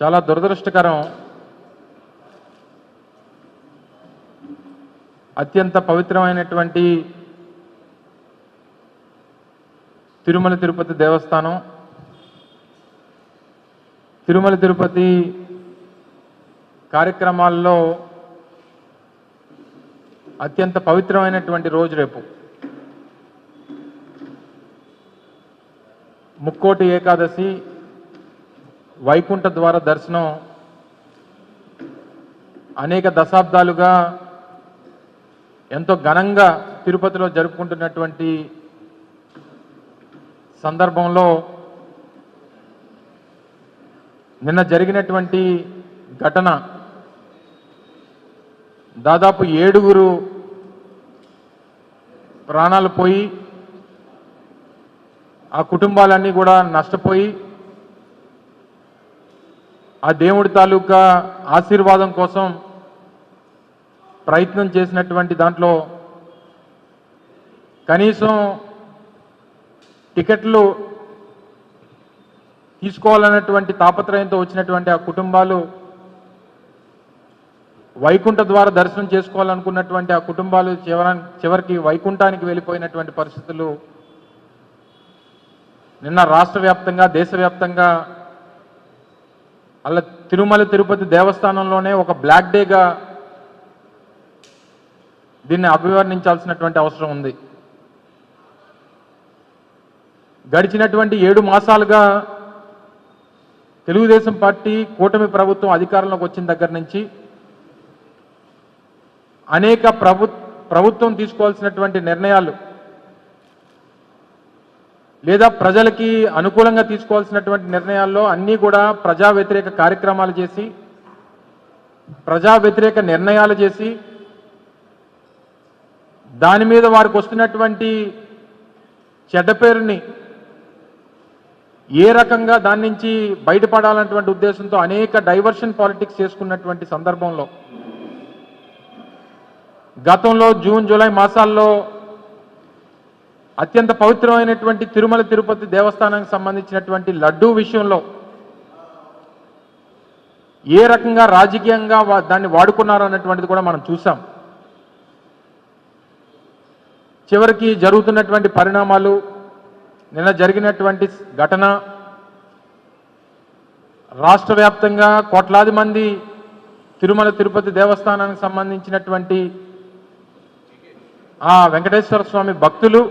చాలా దురదృష్టకరం. అత్యంత పవిత్రమైనటువంటి తిరుమల తిరుపతి దేవస్థానం, తిరుమల తిరుపతి కార్యక్రమాల్లో అత్యంత పవిత్రమైనటువంటి రోజు రేపు. ముక్కోటి ఏకాదశి, వైకుంఠ ద్వార దర్శనం అనేక దశాబ్దాలుగా ఎంతో ఘనంగా తిరుపతిలో జరుపుకుంటున్నటువంటి సందర్భంలో నిన్న జరిగినటువంటి ఘటన దాదాపు 7 ప్రాణాలు పోయి ఆ కుటుంబాలన్నీ కూడా నష్టపోయి ఆ దేవుడి తాలూకా ఆశీర్వాదం కోసం ప్రయత్నం చేసినటువంటి దాంట్లో కనీసం టికెట్లు తీసుకోవాలన్నటువంటి తాపత్రయంతో వచ్చినటువంటి ఆ కుటుంబాలు వైకుంఠ ద్వార దర్శనం చేసుకోవాలనుకున్నటువంటి ఆ కుటుంబాలు చివరికి వైకుంఠానికి వెళ్ళిపోయినటువంటి పరిస్థితులు నిన్న రాష్ట్ర వ్యాప్తంగా, దేశవ్యాప్తంగా అలా తిరుమల తిరుపతి దేవస్థానంలోనే ఒక బ్లాక్ డేగా దీన్ని అభివర్ణించాల్సినటువంటి అవసరం ఉంది. గడిచినటువంటి 7 మాసాలుగా తెలుగుదేశం పార్టీ కూటమి ప్రభుత్వం అధికారంలోకి వచ్చిన దగ్గర నుంచి అనేక ప్రభుత్వం తీసుకోవాల్సినటువంటి నిర్ణయాలు లేదా ప్రజలకి అనుకూలంగా తీసుకోవాల్సినటువంటి నిర్ణయాల్లో అన్నీ కూడా ప్రజా వ్యతిరేక కార్యక్రమాలు చేసి, ప్రజా వ్యతిరేక నిర్ణయాలు చేసి, దాని మీద వారికి వస్తున్నటువంటి చెడ్డ పేరుని ఏ రకంగా దాని నుంచి బయటపడాలన్నటువంటి ఉద్దేశంతో అనేక డైవర్షన్ పాలిటిక్స్ చేసుకున్నటువంటి సందర్భంలో గతంలో జూన్, జూలై మాసాల్లో అత్యంత పవిత్రమైనటువంటి తిరుమల తిరుపతి దేవస్థానానికి సంబంధించినటువంటి లడ్డూ విషయంలో ఏ రకంగా రాజకీయంగా దాన్ని వాడుకున్నారు అన్నటువంటిది కూడా మనం చూసాం. చివరికి జరుగుతున్నటువంటి పరిణామాలు, నిన్న జరిగినటువంటి ఘటన, రాష్ట్ర వ్యాప్తంగా కోట్లాది మంది తిరుమల తిరుపతి దేవస్థానానికి సంబంధించినటువంటి ఆ వెంకటేశ్వర స్వామి భక్తులు,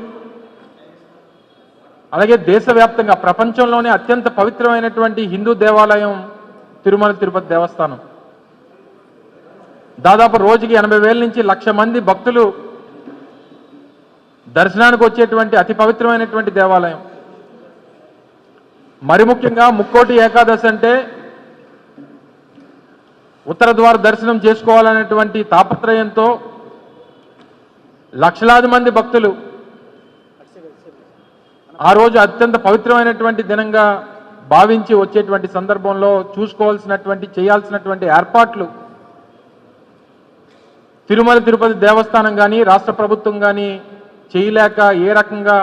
అలాగే దేశవ్యాప్తంగా ప్రపంచంలోనే అత్యంత పవిత్రమైనటువంటి హిందూ దేవాలయం తిరుమల తిరుపతి దేవస్థానం. దాదాపు రోజుకి 80,000 నుంచి 1,00,000 మంది భక్తులు దర్శనానికి వచ్చేటువంటి అతి పవిత్రమైనటువంటి దేవాలయం. మరి ముఖ్యంగా ముక్కోటి ఏకాదశి అంటే ఉత్తర ద్వార దర్శనం చేసుకోవాలనేటువంటి తాపత్రయంతో లక్షలాది మంది భక్తులు ఆ రోజు అత్యంత పవిత్రమైనటువంటి దినంగా భావించి వచ్చేటువంటి సందర్భంలో చూసుకోవాల్సినటువంటి, చేయాల్సినటువంటి ఏర్పాట్లు తిరుమల తిరుపతి దేవస్థానం కానీ రాష్ట్ర ప్రభుత్వం కానీ చేయలేక ఏ రకంగా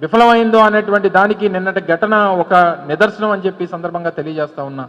విఫలమైందో అనేటువంటి దానికి నిన్నటి ఘటన ఒక నిదర్శనం అని చెప్పి సందర్భంగా తెలియజేస్తా ఉన్నా.